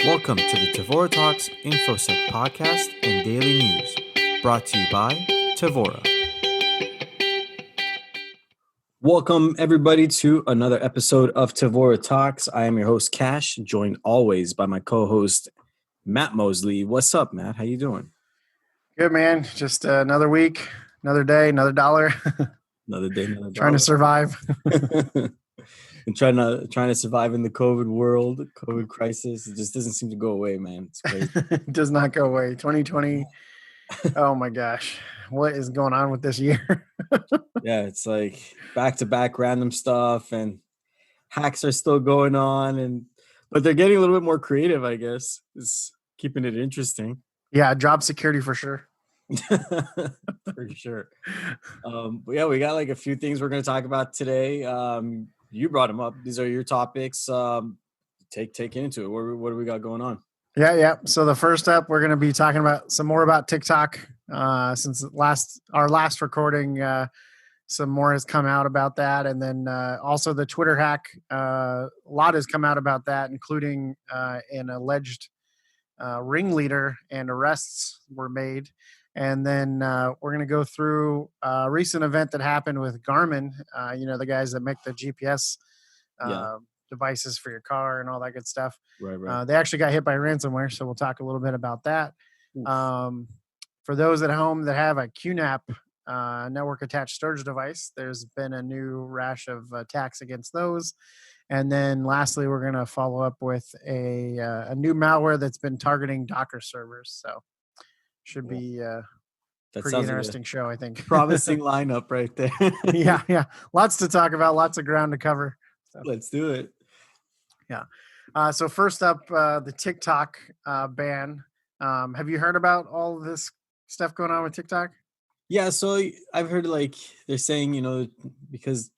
Welcome to the Tevora Talks InfoSec podcast and daily news, brought to you by Tevora. Welcome, everybody, to another episode of Tevora Talks. I am your host, Cash, joined always by my co-host, Matt Mosley. What's up, Matt? How you doing? Good, man. Just another week, another day, another dollar. Another day, another dollar. Trying to survive. And trying to survive in the COVID world, COVID crisis. It just doesn't seem to go away, man. It's crazy. It does not go away. 2020. Oh my gosh. What is going on with this year? Yeah, it's like back-to-back random stuff, and hacks are still going on, but they're getting a little bit more creative, I guess. It's keeping it interesting. Yeah, job security for sure. For sure. But yeah, we got like a few things we're going to talk about today. You brought them up. These are your topics. Take into it. What do we got going on? Yeah. So the first up, we're going to be talking about some more about TikTok. Since our last recording, some more has come out about that, and then also the Twitter hack. A lot has come out about that, including an alleged ringleader, and arrests were made. And then we're going to go through a recent event that happened with Garmin, the guys that make the GPS devices for your car and all that good stuff. Right. They actually got hit by ransomware, so we'll talk a little bit about that. For those at home that have a QNAP network attached storage device, there's been a new rash of attacks against those. And then lastly, we're going to follow up with a new malware that's been targeting Docker servers. So should be a pretty interesting show, I think. Promising lineup right there. Yeah. Lots to talk about, lots of ground to cover. So. Let's do it. Yeah. So first up, the TikTok ban. Have you heard about all of this stuff going on with TikTok? Yeah, so I've heard like they're saying, because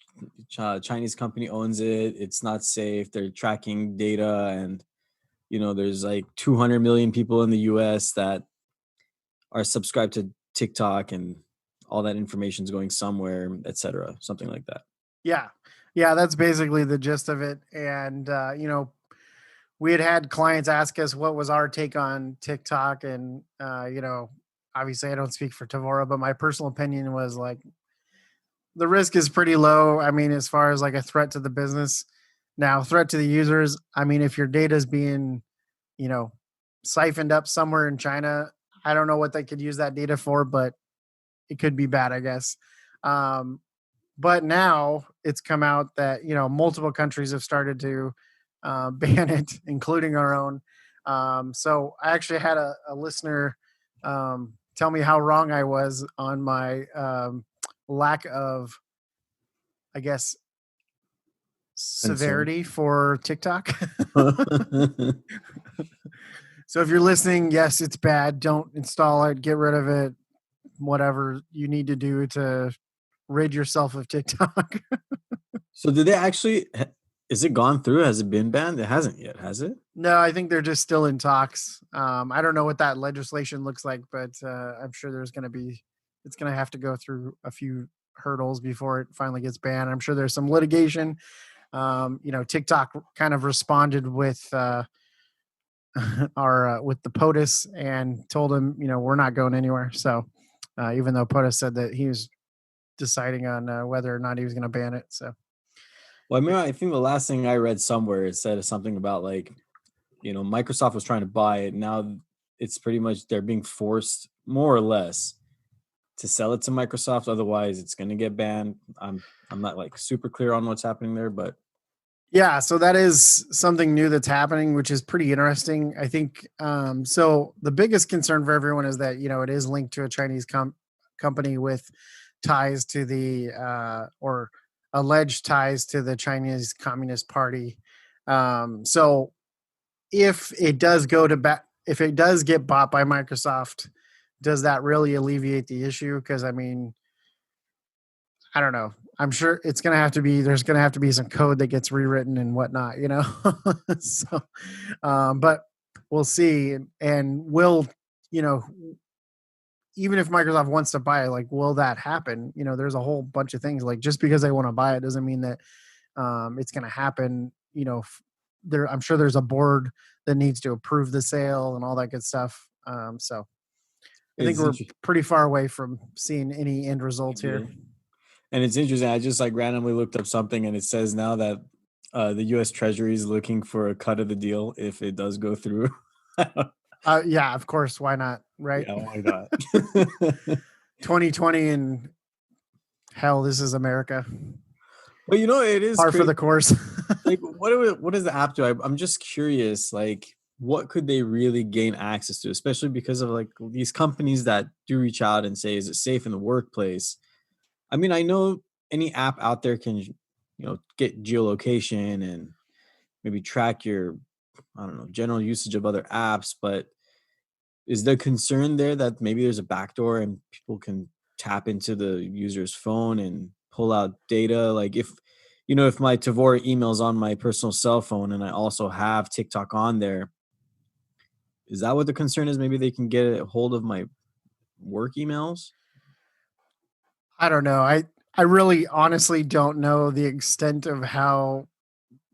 Chinese company owns it, it's not safe. They're tracking data, and there's like 200 million people in the US that are subscribed to TikTok, and all that information is going somewhere, etc. Something like that. Yeah, that's basically the gist of it. And we had clients ask us what was our take on TikTok, and obviously I don't speak for Tevora, but my personal opinion was like the risk is pretty low. I mean, as far as like a threat to the business. Now, threat to the users, I mean, if your data is being, siphoned up somewhere in China, I don't know what they could use that data for, but it could be bad, I guess. But now it's come out that, multiple countries have started to ban it, including our own. So I actually had a listener tell me how wrong I was on my lack of, I guess, severity for TikTok. So if you're listening, yes, it's bad. Don't install it. Get rid of it. Whatever you need to do to rid yourself of TikTok. So did they actually, is it gone through? Has it been banned? It hasn't yet, has it? No, I think they're just still in talks. I don't know what that legislation looks like, but I'm sure it's going to have to go through a few hurdles before it finally gets banned. I'm sure there's some litigation. TikTok kind of responded with with the POTUS and told him, we're not going anywhere. So even though POTUS said that he was deciding on whether or not he was going to ban it. So. Well, I think the last thing I read somewhere, it said something about like, Microsoft was trying to buy it. Now it's pretty much they're being forced more or less to sell it to Microsoft. Otherwise it's going to get banned. I'm not like super clear on what's happening there, but. Yeah, so that is something new that's happening, which is pretty interesting. I think, so the biggest concern for everyone is that, it is linked to a Chinese company with ties to the, or alleged ties to the Chinese Communist Party. So if it does if it does get bought by Microsoft, does that really alleviate the issue? Because I mean, I don't know. I'm sure there's going to have to be some code that gets rewritten and whatnot, so, but we'll see. And even if Microsoft wants to buy it, like, will that happen? There's a whole bunch of things, like just because they want to buy it doesn't mean that it's going to happen, I'm sure there's a board that needs to approve the sale and all that good stuff. So I think It's we're interesting. pretty far away from seeing any end results here. And it's interesting. I just like randomly looked up something, and it says now that the U.S. Treasury is looking for a cut of the deal if it does go through. Yeah, of course. Why not? Right. Yeah, why not? 2020 and hell, this is America. But it is Par for crazy. the course. Like, what does the app do? I'm just curious. Like, what could they really gain access to, especially because of like these companies that do reach out and say, "Is it safe in the workplace?" I mean, I know any app out there can, get geolocation and maybe track your, I don't know, general usage of other apps, but is the concern there that maybe there's a backdoor and people can tap into the user's phone and pull out data? Like if my Tevora email's on my personal cell phone and I also have TikTok on there, is that what the concern is? Maybe they can get a hold of my work emails? I don't know. I really honestly don't know the extent of how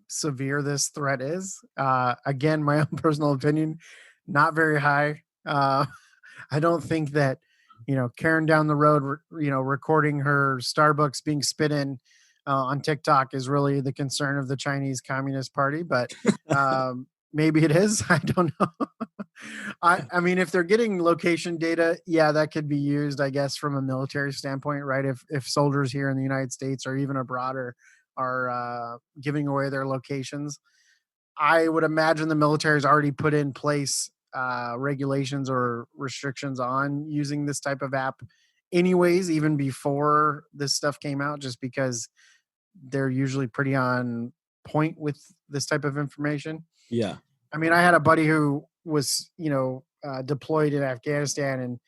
severe this threat is. Again, my own personal opinion, not very high. I don't think that, Karen down the road, recording her Starbucks being spit in on TikTok is really the concern of the Chinese Communist Party, but maybe it is. I don't know. I mean, if they're getting location data, yeah, that could be used, I guess, from a military standpoint, right? If soldiers here in the United States or even abroad are giving away their locations, I would imagine the military's already put in place regulations or restrictions on using this type of app anyways, even before this stuff came out, just because they're usually pretty on point with this type of information. Yeah. I mean, I had a buddy who was, deployed in Afghanistan, and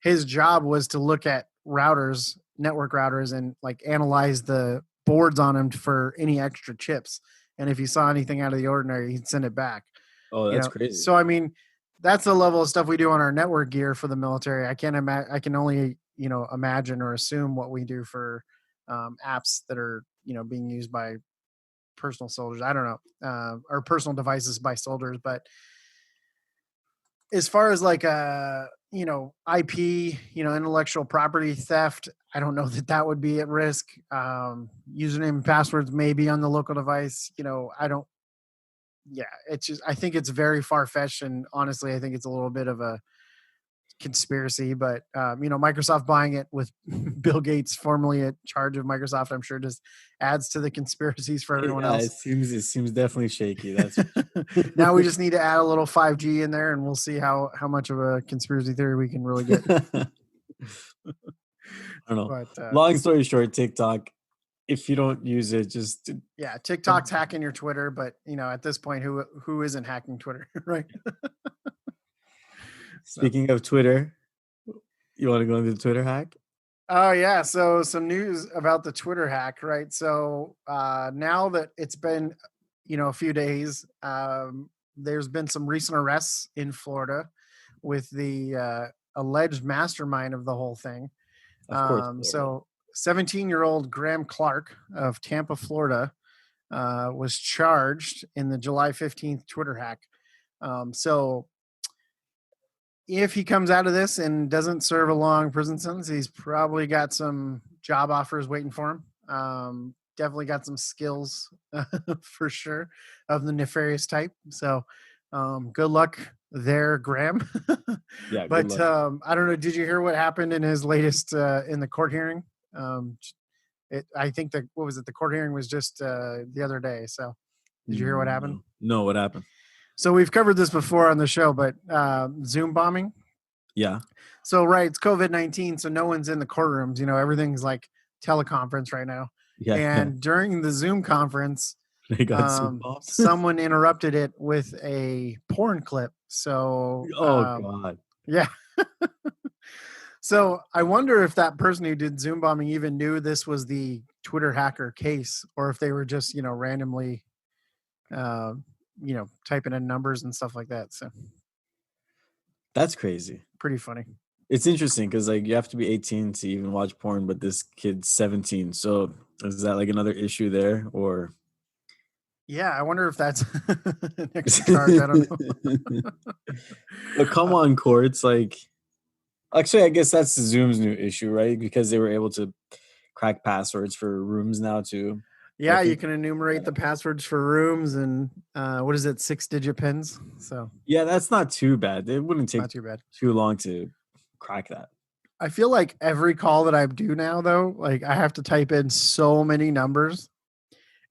his job was to look at routers, network routers, and like analyze the boards on them for any extra chips. And if he saw anything out of the ordinary, he'd send it back. Oh, that's crazy. So I mean, that's the level of stuff we do on our network gear for the military. I can't imagine. I can only imagine or assume what we do for apps that are being used by personal soldiers. I don't know, or personal devices by soldiers. But as far as like IP, intellectual property theft, I don't know that would be at risk. Username and passwords maybe on the local device. I don't. Yeah, it's just I think it's very far fetched, and honestly, I think it's a little bit of a conspiracy. But Microsoft buying it with Bill Gates formerly in charge of Microsoft, I'm sure just adds to the conspiracies for everyone Yeah, else. it seems definitely shaky. That's Now we just need to add a little 5G in there, and we'll see how much of a conspiracy theory we can really get. I don't know. But Long story short, TikTok, if you don't use it, just yeah, TikTok's hacking your Twitter, but at this point, who isn't hacking Twitter, right? speaking of Twitter, you want to go into the Twitter hack? Oh yeah, so some news about the Twitter hack, right? So now that it's been a few days, there's been some recent arrests in Florida with the alleged mastermind of the whole thing. Of course, Florida. So 17-year-old Graham Clark of Tampa, Florida, was charged in the July 15th Twitter hack. So if he comes out of this and doesn't serve a long prison sentence, he's probably got some job offers waiting for him. Definitely got some skills for sure of the nefarious type. So good luck there, Graham. Yeah, good But luck. I don't know. Did you hear what happened in his latest in the court hearing? I think that what was it? The court hearing was just the other day. So did you hear what happened? No, what happened? So we've covered this before on the show, but Zoom bombing. Yeah. So right, it's COVID-19, so no one's in the courtrooms. Everything's like teleconference right now. Yeah, yeah. And during the Zoom conference, They got Zoom bombed. someone interrupted it with a porn clip. So Oh God. yeah. So I wonder if that person who did Zoom bombing even knew this was the Twitter hacker case, or if they were just randomly typing in numbers and stuff like that. So That's crazy. pretty funny. It's interesting because like you have to be 18 to even watch porn, but this kid's 17. So is that like another issue there, or Yeah, I wonder if that's an extra charge. I don't know. But come on, courts. Like, actually, I guess that's Zoom's new issue, right? Because they were able to crack passwords for rooms now too. But I Yeah, you think, can enumerate the passwords for rooms and what is it, 6-digit pins. So yeah, that's not too bad. It wouldn't take not too bad. too long to crack that. I feel like every call that I do now, though, like I have to type in so many numbers,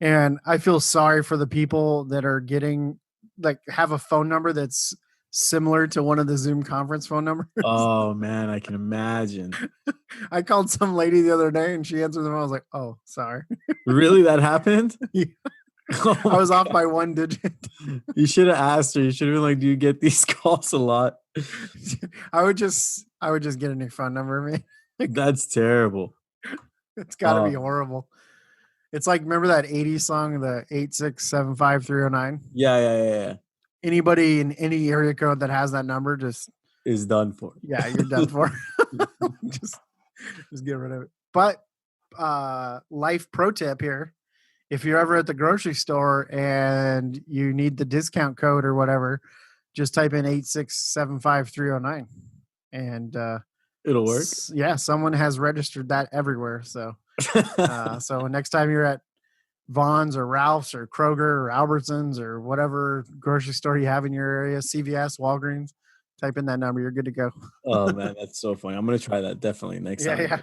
and I feel sorry for the people that are getting like have a phone number that's similar to one of the Zoom conference phone numbers. Oh man, I can imagine. I called some lady the other day and she answered the phone. I was like, "Oh, sorry." Really, that happened? Yeah, Oh I was my off god. by 1 digit. You should have asked her. You should have been like, "Do you get these calls a lot?" I would just get a new phone number, man. Like, That's terrible. it's got to be Um, horrible. It's like remember that 80s song, the 8675309. yeah, yeah, yeah, yeah. Anybody in any area code that has that number, just Is done for. yeah, you're done for. just just get rid of it. But life pro tip here: if you're ever at the grocery store and you need the discount code or whatever, just type in 8675309, and It'll work. yeah, someone has registered that everywhere. So so next time you're at Vaughn's or Ralph's or Kroger or Albertsons or whatever grocery store you have in your area, CVS, Walgreens, type in that number. You're good to go. Oh man, that's so funny. I'm gonna try that definitely next time. Yeah,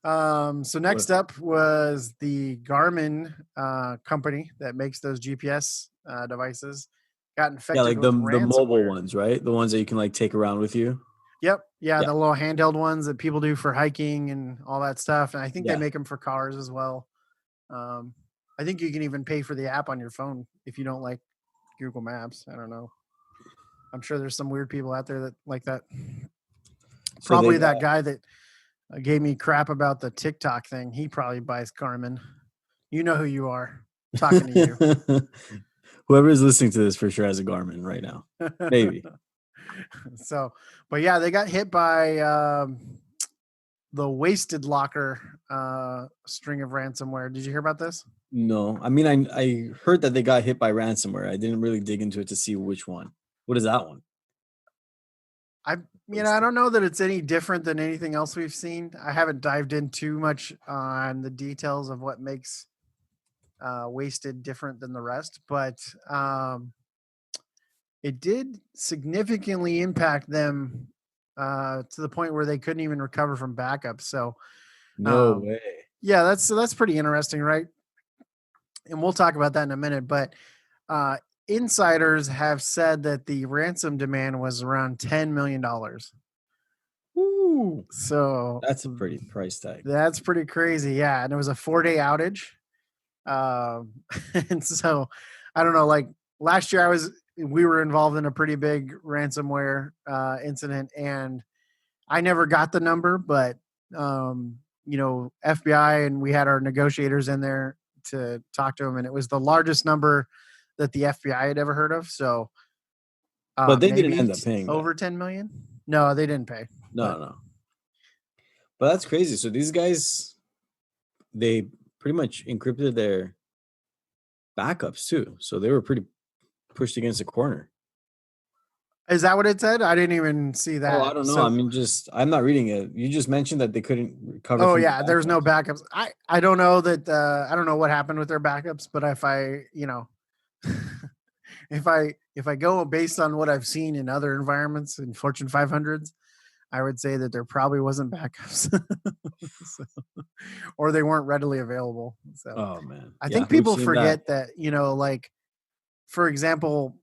so What? next up was the Garmin company that makes those GPS devices got Yeah, infected like with the mobile ransomware. ones, right? The ones that you can like take around with you. Yep. Yeah, Yeah, the little handheld ones that people do for hiking and all that stuff. And I think they yeah. make them for cars as well. Um, I think you can even pay for the app on your phone if you don't like Google Maps. I don't know. I'm sure there's some weird people out there that like that. So they Probably got that guy that gave me crap about the TikTok thing. He probably buys Garmin. You know who you are. Talking to whoever is listening to this for sure has a Garmin right now. you. Maybe. So, but yeah, they got hit by the Wasted Locker string of ransomware. Did you hear about this? No. I mean, I heard that they got hit by ransomware. I didn't really dig into it to see which one. What is that one? I I don't know that it's any different than anything else we've seen. I haven't dived in too much on the details of what makes Wasted different than the rest, but it did significantly impact them to the point where they couldn't even recover from backups. So No um, way. yeah, that's pretty interesting, right? And we'll talk about that in a minute. But uh, insiders have said that the ransom demand was around $10 million. Ooh. So That's a pretty price tag. that's pretty crazy. Yeah. And it was a 4-day outage. And so I don't know, like last year we were involved in a pretty big ransomware incident, and I never got the number, but FBI, and we had our negotiators in there to talk to them, and it was the largest number that the FBI had ever heard of. So But they didn't maybe end up paying that. over 10 million. No, they didn't pay. No, But no. But that's crazy. So these guys, they pretty much encrypted their backups too. So they were pretty pushed against a corner. is that what it said? I didn't even see Oh, that. I don't know. I So mean, just I'm not reading it. You just mentioned that they couldn't recover oh from the yeah, there's no backups. backups. I don't know that I don't know what happened with their backups, but if I, if I go based on what I've seen in other environments in Fortune 500s, I would say that there probably wasn't backups. So, or they weren't readily available. So Oh man. I Yeah, think we've people seen that. forget that, like for example,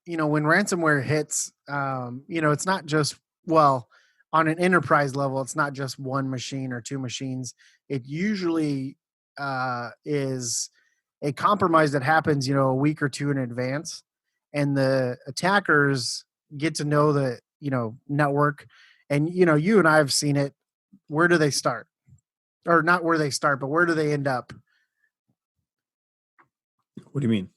when ransomware hits, it's not just, well, on an enterprise level, it's not just one machine or two machines. It usually is a compromise that happens, a week or two in advance. And the attackers get to know the, network. And, you and I have seen it. Where do they start? Or not where they start, but where do they end up? What do you mean?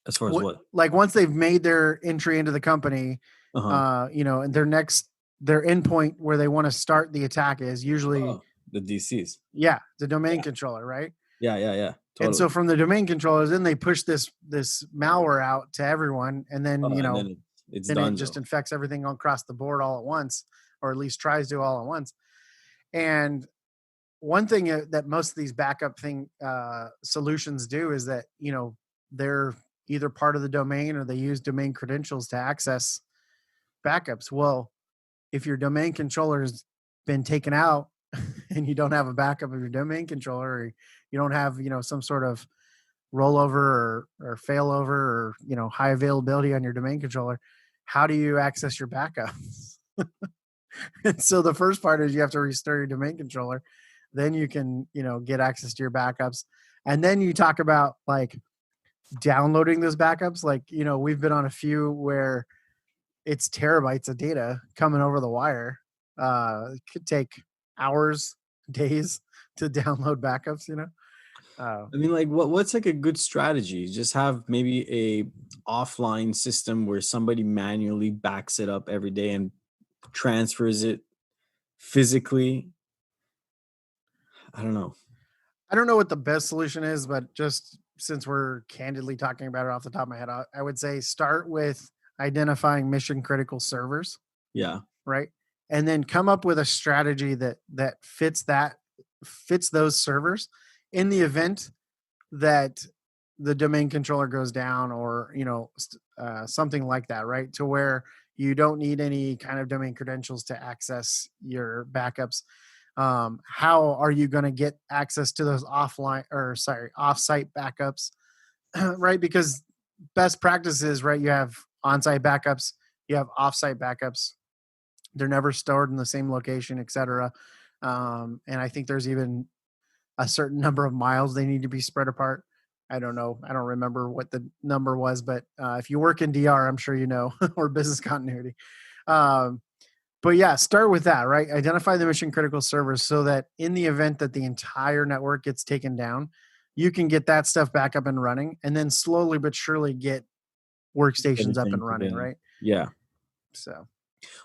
As far as what? Like once they've made their entry into the company, Uh-huh. and their endpoint where they want to start the attack is usually, Oh, the DCs. yeah, the domain Yeah. controller, right? Yeah, yeah, yeah. And so Totally. from the domain controllers, then they push this malware out to everyone, and then And then it's then it done just though. infects everything across the board all at once, or at least tries to all at once. And one thing that most of these backup solutions do is that they're either part of the domain or they use domain credentials to access backups. Well, if your domain controller has been taken out and you don't have a backup of your domain controller, or you don't have some sort of rollover or failover or high availability on your domain controller, how do you access your backups? And so the first part is you have to restore your domain controller, then you can get access to your backups. And then you talk about like downloading those backups. Like we've been on a few where it's terabytes of data coming over the wire. It could take hours, days to download backups. I mean, like, what's like a good strategy? Just have maybe a offline system where somebody manually backs it up every day and transfers it physically. I don't know. I don't know what the best solution is, but just since we're candidly talking about it off the top of my head, I would say start with identifying mission critical servers, Yeah, right? And then come up with a strategy that fits those servers in the event that the domain controller goes down, or something like that, right? To where you don't need any kind of domain credentials to access your backups. How are you going to get access to those offsite backups? Right, because best practices, right, you have on-site backups, you have offsite backups. They're never stored in the same location, etc. And I think there's even a certain number of miles they need to be spread apart. I don't know. I don't remember what the number was, but if you work in DR, I'm sure or business continuity. Um, but yeah, start with that, right? Identify the mission critical servers so that in the event that the entire network gets taken down, you can get that stuff back up and running, and then slowly but surely get workstations up everything and running, together. right? Yeah. So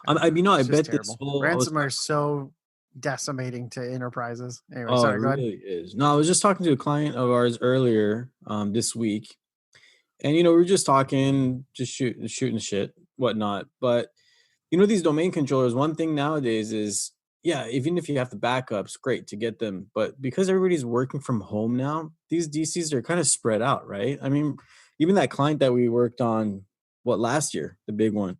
I it's just bet this terrible. whole I was Ransomware is so decimating to enterprises. Anyway, Oh, it sorry, go ahead. really is. No, I was just talking to a client of ours earlier this week, and we were just talking, just shooting shit, whatnot. But these domain controllers. One thing nowadays is, yeah, even if you have the backups, great to get them. But because everybody's working from home now, these DCs are kind of spread out, right? I mean, even that client that we worked on, what last year, the big one.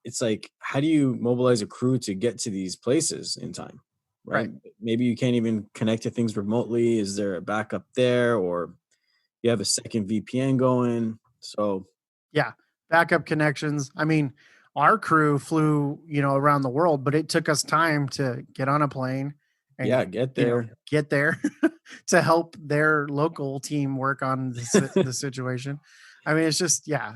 It's like, how do you mobilize a crew to get to these places in time, right? Right. Maybe you can't even connect to things remotely. Is there a backup there, or you have a second VPN going? So Yeah. Backup connections. I mean, our crew flew, around the world, but it took us time to get on a plane and, yeah, get there. get there to help their local team work on the situation. I mean, it's just, yeah,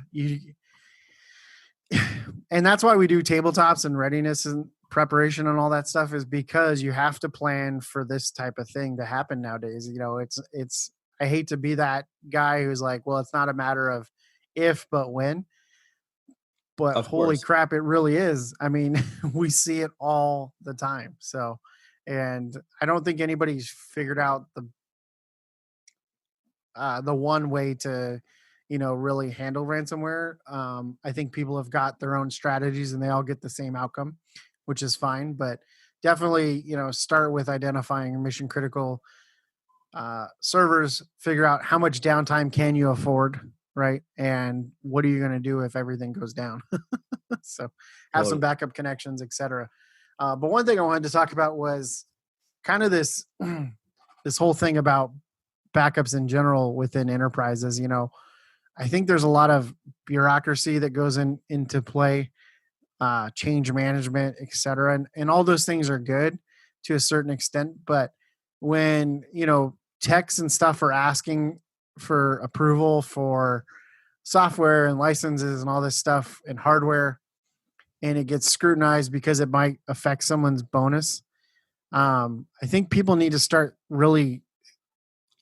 and that's why we do tabletops and readiness and preparation and all that stuff, is because you have to plan for this type of thing to happen nowadays. I hate to be that guy who's like, well, it's not a matter of if but when, but Of holy course, crap, it really is. I mean, we see it all the time. So, and I don't think anybody's figured out the one way to really handle ransomware. I think people have got their own strategies and they all get the same outcome, which is fine. But definitely, start with identifying mission critical servers, figure out how much downtime can you afford, right? And what are you going to do if everything goes down? So have some totally. backup connections, etc. But one thing I wanted to talk about was kind of this this whole thing about backups in general within enterprises. I think there's a lot of bureaucracy that goes into play, change management, et cetera. And all those things are good to a certain extent. But when, techs and stuff are asking for approval for software and licenses and all this stuff and hardware, and it gets scrutinized because it might affect someone's bonus, I think people need to start really,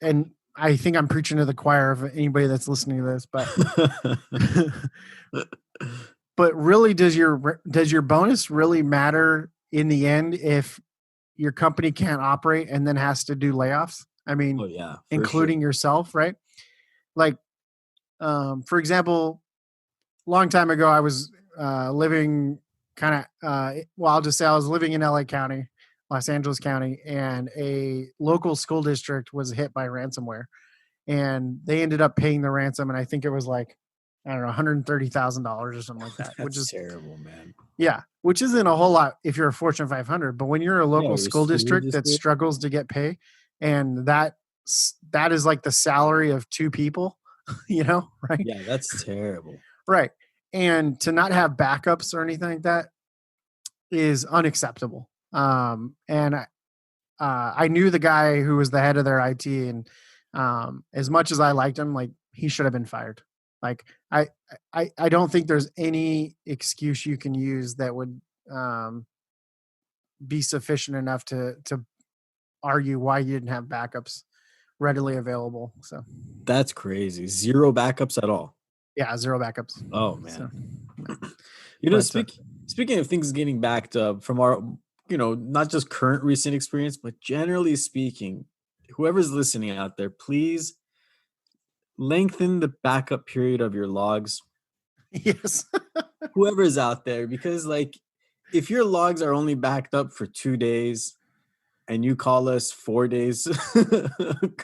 and I think I'm preaching to the choir of anybody that's listening to this, but but really, does your bonus really matter in the end if your company can't operate and then has to do layoffs? I mean, Oh yeah, for sure. including yourself, right? Like, for example, long time ago, I was living kind of, well, I'll just say I was living in LA County, Los Angeles County, and a local school district was hit by ransomware. And they ended up paying the ransom. And I think it was like, I don't know, $130,000 or something like that, which That's is, terrible, man. yeah, which isn't a whole lot if you're a Fortune 500. But when you're a Yeah, local your school school district that district. struggles to get pay, and that is like the salary of two people, right? Yeah, that's terrible. Right. And to not have backups or anything like that is unacceptable. I knew the guy who was the head of their IT, and as much as I liked him, like he should have been fired. Like I don't think there's any excuse you can use that would um, be sufficient enough to argue why you didn't have backups readily available. So That's crazy. Zero backups at all. yeah, zero backups. Oh So, man. yeah. You know, But speaking of things getting backed up from our, not just current recent experience, but generally speaking, whoever's listening out there, please lengthen the backup period of your logs. yes. Whoever's out there, because like if your logs are only backed up for 2 days and you call us 4 days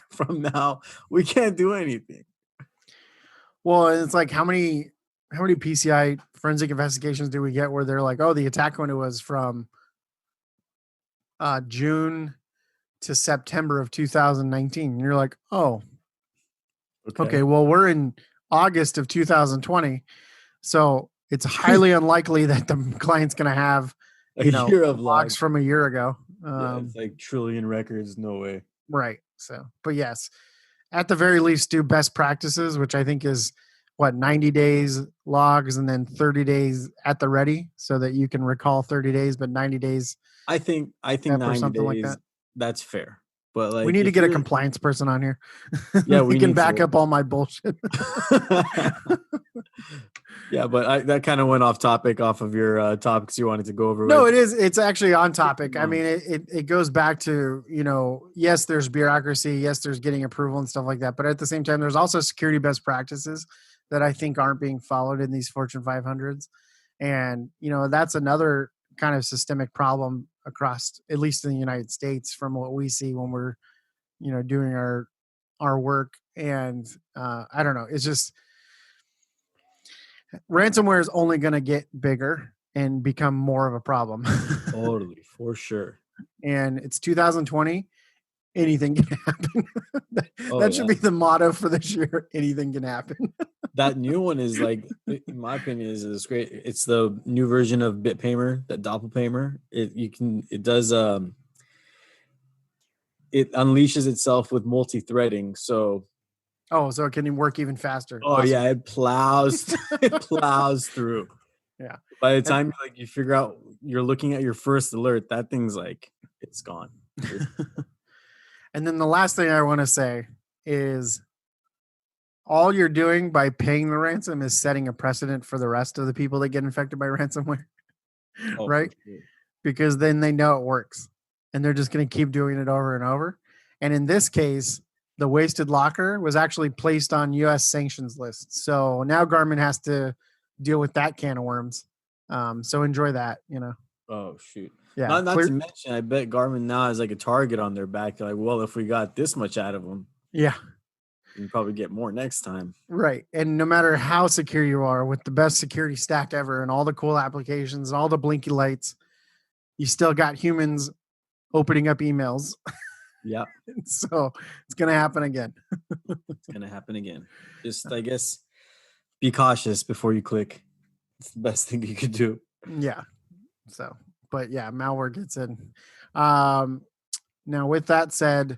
from now, we can't do anything. Well, it's like how many PCI forensic investigations do we get where they're like, oh, the attack window was from June to September of 2019. And you're like, oh, okay, well, we're in August of 2020. So it's highly unlikely that the client's going to have, A year of logs logs. from a year ago. Yeah, it's like trillion records. No way. Right. So, but yes, at the very least, do best practices, which I think is what 90 days logs and then 30 days at the ready so that you can recall 30 days, but 90 days I think or 90 something like days, that. that's fair. But We like need to if get a you're compliance person on here. yeah, They we can need back to. up all my bullshit. Yeah, but that kind of went off topic off of your topics you wanted to go over No, with. it is. It's actually on topic. I mean, it goes back to, yes, there's bureaucracy. Yes, there's getting approval and stuff like that. But at the same time, there's also security best practices that I think aren't being followed in these Fortune 500s. And, that's another kind of systemic problem across, at least in the United States, from what we see when we're, doing our work. And I don't know. It's just ransomware is only going to get bigger and become more of a problem. Totally, for sure. And it's 2020. Anything can happen. Oh That should yeah. be the motto for this year. Anything can happen. That new one is like, in my opinion, is great. It's the new version of BitPaymer, that Doppelpaymer. It does it unleashes itself with multi-threading. So Oh, so it can work even faster. oh Awesome. yeah, it plows through. Yeah. By the time you figure out you're looking at your first alert, that thing's like it's gone. And then the last thing I want to say is all you're doing by paying the ransom is setting a precedent for the rest of the people that get infected by ransomware. Oh, right? sure. Because then they know it works and they're just going to keep doing it over and over. And in this case, the wasted locker was actually placed on US sanctions lists. So now Garmin has to deal with that can of worms. So enjoy that, Oh shoot. Yeah. Not to mention, I bet Garmin now has like a target on their back. They're like, well, if we got this much out of them, Yeah. we can probably get more next time. Right. And no matter how secure you are with the best security stack ever and all the cool applications and all the blinky lights, you still got humans opening up emails. Yeah. So it's going to happen again. It's going to happen again. Just, I guess, be cautious before you click. It's the best thing you could do. Yeah. So, but yeah, malware gets in. Now, with that said,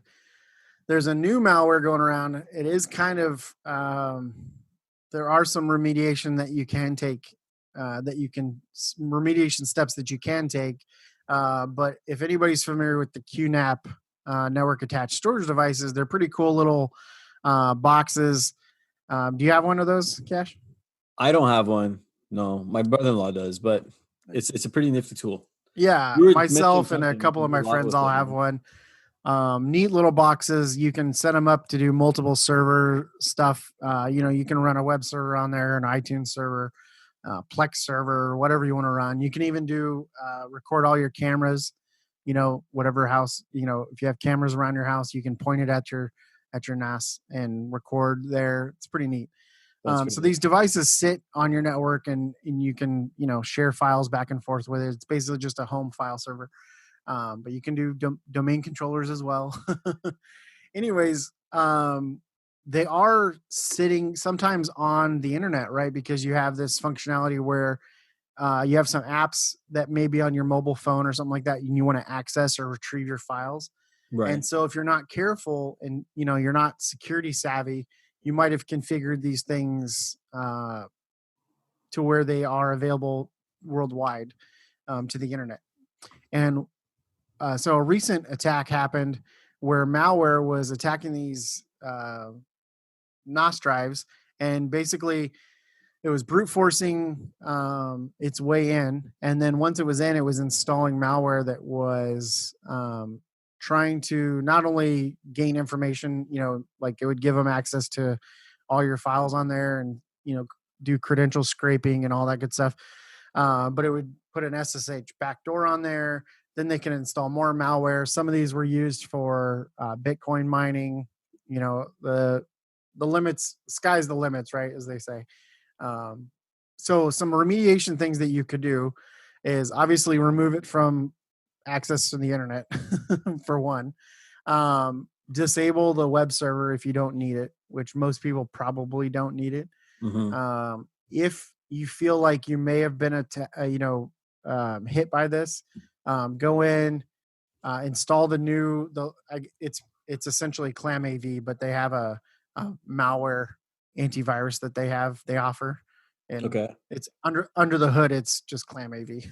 there's a new malware going around. It is kind of, there are some remediation that you can take, remediation steps that you can take. But if anybody's familiar with the QNAP network attached storage devices, they're pretty cool little boxes. Do you have one of those, Cash? I don't have one. No, my brother-in-law does, but it's a pretty nifty tool. Yeah, myself and a couple of my friends all have one. Neat little boxes. You can set them up to do multiple server stuff. You can run a web server on there, an iTunes server, Plex server, whatever you want to run. You can even do record all your cameras. Whatever house, if you have cameras around your house, you can point it at your NAS and record there. It's pretty neat. So these devices sit on your network, and you can share files back and forth with it. It's basically just a home file server. But you can do domain controllers as well. Anyways, they are sitting sometimes on the internet, right? Because you have this functionality where you have some apps that may be on your mobile phone or something like that, and you want to access or retrieve your files. Right. And so if you're not careful and you're not security savvy, you might have configured these things to where they are available worldwide to the internet. And so a recent attack happened where malware was attacking these NAS drives, and basically it was brute forcing its way in. And then once it was in, it was installing malware that was trying to not only gain information, like it would give them access to all your files on there and, do credential scraping and all that good stuff. But it would put an SSH backdoor on there. Then they can install more malware. Some of these were used for Bitcoin mining. The limits, sky's the limits, right? As they say. So some remediation things that you could do is obviously remove it from access to the internet for one. Disable the web server if you don't need it, which most people probably don't need it. Mm-hmm. If you feel like you may have been hit by this, go in, install it's essentially ClamAV, but they have a malware antivirus that they offer, and it's under the hood. It's just ClamAV.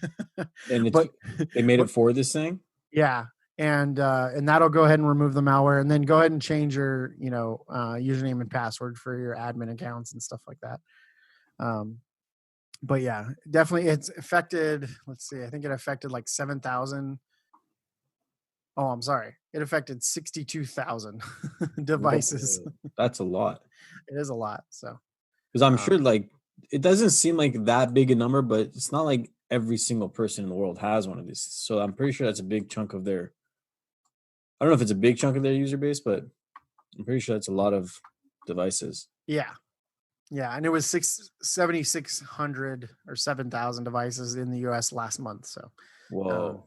And but they made it for this thing. Yeah, and that'll go ahead and remove the malware, and then go ahead and change your username and password for your admin accounts and stuff like that. But yeah, definitely it's affected. Let's see, I think it affected like 7,000. Oh, I'm sorry. It affected 62,000 devices. Whoa, that's a lot. It is a lot. So, because I'm sure it doesn't seem like that big a number, but it's not like every single person in the world has one of these. So I'm pretty sure that's a big chunk of their, I don't know if it's a big chunk of their user base, but I'm pretty sure that's a lot of devices. Yeah. Yeah. And it was 7,600 or 7,000 devices in the US last month. So, whoa.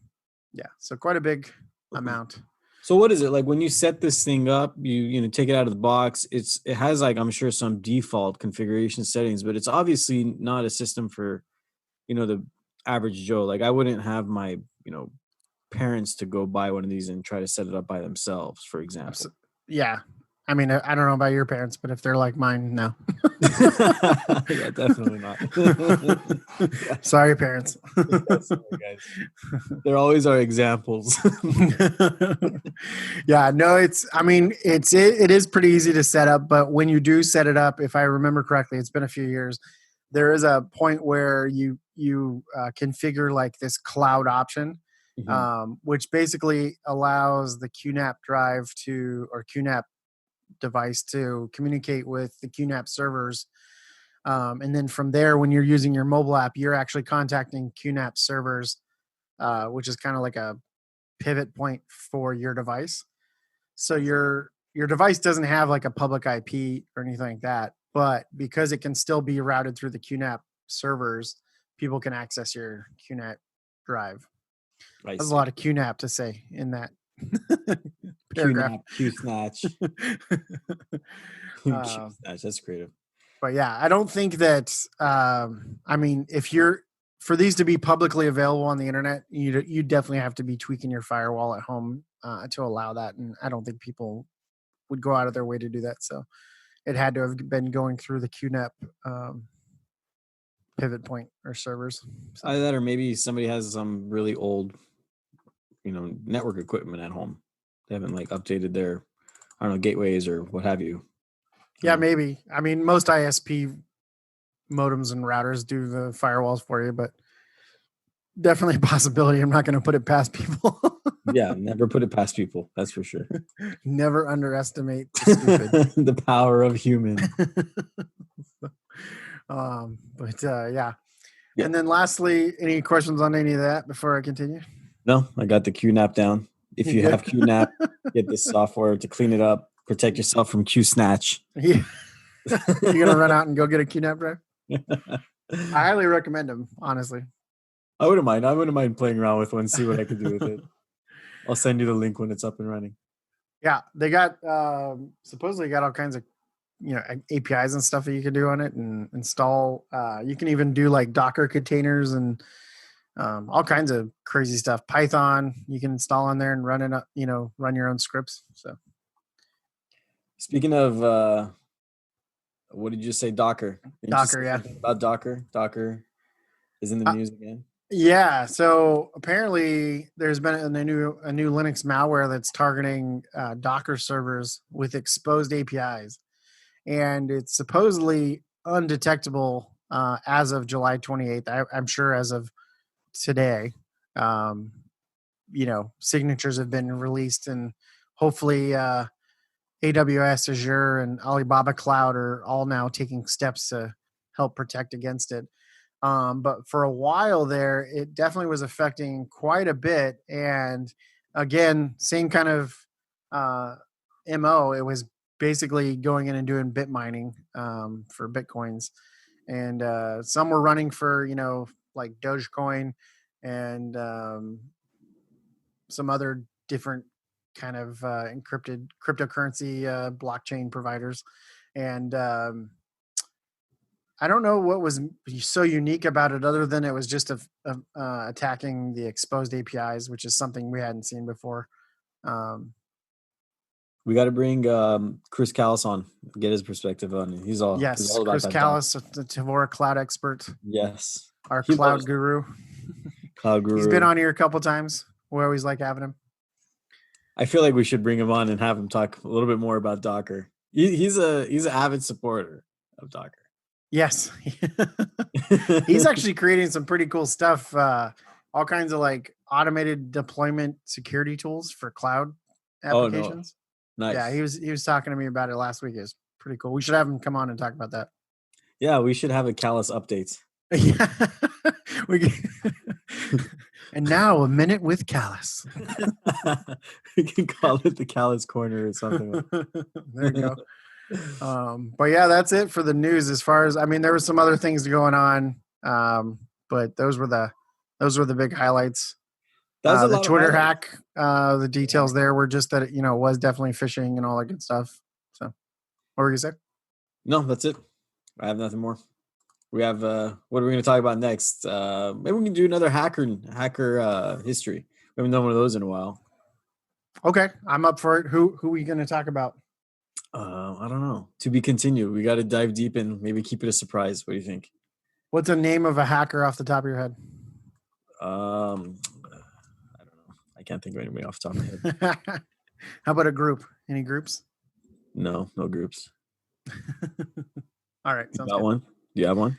Yeah. So quite a big amount. So what is it like when you set this thing up, you take it out of the box, it has like, I'm sure some default configuration settings, but it's obviously not a system for, the average Joe. Like I wouldn't have my, parents to go buy one of these and try to set it up by themselves, for example. Yeah. I mean, I don't know about your parents, but if they're like mine, no. Yeah, definitely not. Sorry, parents. Sorry, guys. There always are examples. Yeah, no, it is pretty easy to set up, but when you do set it up, if I remember correctly, it's been a few years, there is a point where you configure like this cloud option, which basically allows the QNAP drive or QNAP device to communicate with the QNAP servers. And then from there, when you're using your mobile app, you're actually contacting QNAP servers, which is kind of like a pivot point for your device. So your device doesn't have like a public IP or anything like that, but because it can still be routed through the QNAP servers, people can access your QNAP drive. There's a lot of QNAP to say in that paragraph. QNAP QSnatch. That's creative. But yeah, I don't think that. For these to be publicly available on the internet, you definitely have to be tweaking your firewall at home to allow that, and I don't think people would go out of their way to do that. So it had to have been going through the QNAP pivot point or servers. So. Either that, or maybe somebody has some really old, network equipment at home. They haven't updated their, I don't know, gateways or what have you. Yeah, maybe. I mean, most ISP modems and routers do the firewalls for you, but definitely a possibility. I'm not going to put it past people. Yeah, never put it past people. That's for sure. Never underestimate the stupid. The power of human. Yeah. Yeah. And then lastly, any questions on any of that before I continue? No, I got the QNAP down. If You you good? have QNAP, get this software to clean it up, protect yourself from QSnatch. Yeah. You're going to run out and go get a QNAP drive? I highly recommend them, honestly. I wouldn't mind. I wouldn't mind playing around with one, see what I could do with it. I'll send you the link when it's up and running. Yeah, they got supposedly got all kinds of APIs and stuff that you can do on it and install. You can even do like Docker containers and all kinds of crazy stuff. Python you can install on there and run it up, run your own scripts. So Speaking of, what did you say? Docker. Didn't you say Docker, yeah. something about Docker? Docker is in the news again. Yeah, so apparently there's been a new Linux malware that's targeting Docker servers with exposed APIs, and it's supposedly undetectable as of July 28th. I'm sure as of today, signatures have been released, and hopefully AWS, Azure, and Alibaba Cloud are all now taking steps to help protect against it. But for a while there, it definitely was affecting quite a bit. And again, same kind of MO. It was basically going in and doing bit mining for Bitcoins. And some were running for, like Dogecoin and some other different kind of encrypted cryptocurrency blockchain providers. And I don't know what was so unique about it other than it was just attacking the exposed APIs, which is something we hadn't seen before. We got to bring Chris Callis on, get his perspective on it. He's all Yes, about Chris that. Callis, the Tevora cloud expert. Yes. Our cloud guru. Cloud guru. He's been on here a couple times. We always like having him. I feel like we should bring him on and have him talk a little bit more about Docker. He's an avid supporter of Docker. Yes. He's actually creating some pretty cool stuff. All kinds of like automated deployment security tools for cloud applications. Oh, no. Nice. Yeah, he was talking to me about it last week. It was pretty cool. We should have him come on and talk about that. Yeah, we should have a Callus update. Yeah. And now a minute with Callus. We can call it the Callus corner or something. There you go. But yeah, that's it for the news. As far as there were some other things going on, but those were the big highlights. The Twitter hack, the details there were just that it was definitely phishing and all that good stuff. So, what were you gonna say? No, that's it. I have nothing more. We have what are we going to talk about next? Maybe we can do another hacker history. We haven't done one of those in a while. Okay, I'm up for it. Who are we going to talk about? I don't know. To be continued. We got to dive deep and maybe keep it a surprise. What do you think? What's the name of a hacker off the top of your head? I don't know. I can't think of anybody off the top of my head. How about a group? Any groups? No groups. All right. You got one? Do you have one?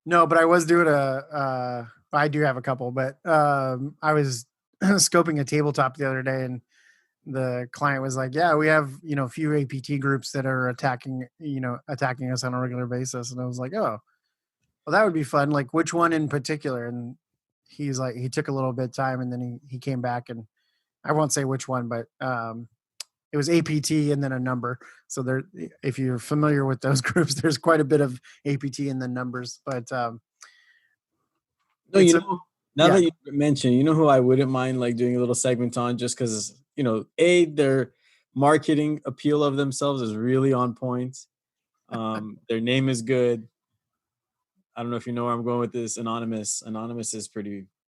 No, but I was doing I do have a couple, but I was scoping a tabletop the other day and the client was like, yeah, we have, a few APT groups that are attacking us on a regular basis. And I was like, oh, well, that would be fun. Like which one in particular? And he's like, he took a little bit of time and then he came back and I won't say which one, but it was APT and then a number. So there, if you're familiar with those groups, there's quite a bit of APT in the numbers. But no, that you mentioned, who I wouldn't mind like doing a little segment on, just because their marketing appeal of themselves is really on point. Their name is good. I don't know if you know where I'm going with this. Anonymous is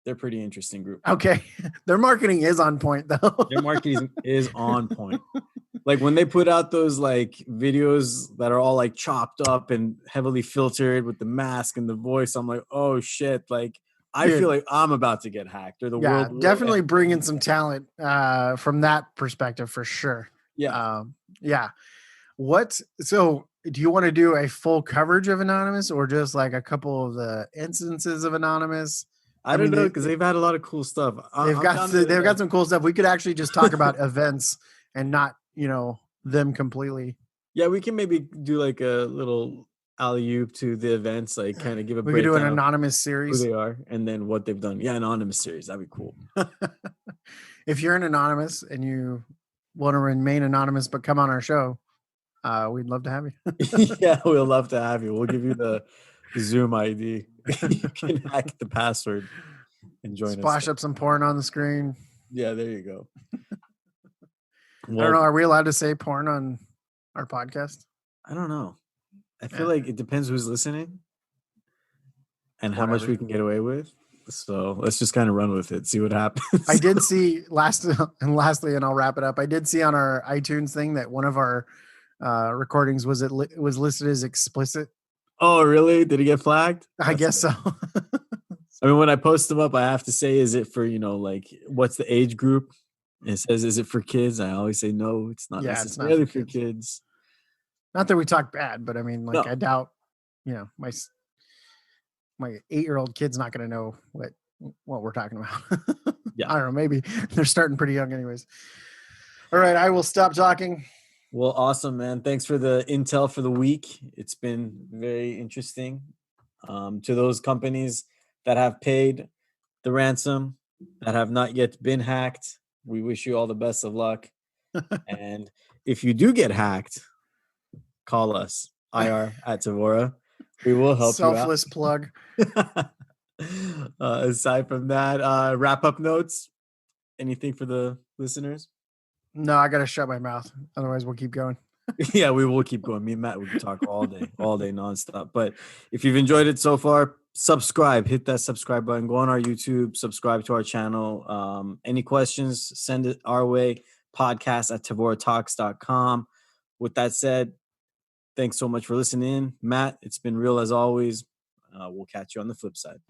they're pretty interesting group. Okay. Their marketing is on point though. Their marketing is on point. Like when they put out those like videos that are all like chopped up and heavily filtered with the mask and the voice, I'm like, oh shit. Like I feel like I'm about to get hacked or the world. Definitely bringing some talent from that perspective for sure. Yeah. So do you want to do a full coverage of Anonymous or just like a couple of the instances of Anonymous? I don't know, because they've had a lot of cool stuff. They've got some cool stuff. We could actually just talk about events and not, them completely. Yeah, we can maybe do like a little alley-oop to the events, like kind of give a We could do breakdown an anonymous of who series. they are and then what they've done. Yeah, anonymous series. That'd be cool. If you're an anonymous and you want to remain anonymous but come on our show, we'd love to have you. Yeah, we'll love to have you. We'll give you the Zoom ID. You can hack the password and join us. Splash up some porn on the screen. Yeah, there you go. I don't know. Are we allowed to say porn on our podcast? I don't know. I feel like it depends who's listening and how much we can get away with. So let's just kind of run with it, see what happens. I did see lastly, and I'll wrap it up. I did see on our iTunes thing that one of our recordings was listed as explicit. Oh, really? Did it get flagged? I guess so. I mean, when I post them up, I have to say, is it for, like, what's the age group? It says, is it for kids? I always say, no, it's not necessarily for kids. Not that we talk bad, but I mean, like, no. I doubt, my 8-year-old kid's not going to know what we're talking about. Yeah. I don't know. Maybe they're starting pretty young anyways. All right. I will stop talking. Well, awesome, man. Thanks for the intel for the week. It's been very interesting. To those companies that have paid the ransom, that have not yet been hacked, we wish you all the best of luck. And if you do get hacked, call us, IR@Tevora. We will help you out. Selfless plug. Aside from that, wrap-up notes, anything for the listeners? No, I got to shut my mouth. Otherwise, we'll keep going. Yeah, we will keep going. Me and Matt, we can talk all day nonstop. But if you've enjoyed it so far, subscribe, hit that subscribe button, go on our YouTube, subscribe to our channel. Any questions, send it our way, podcast@TevoraTalks.com. With that said, thanks so much for listening in. Matt, it's been real as always. We'll catch you on the flip side.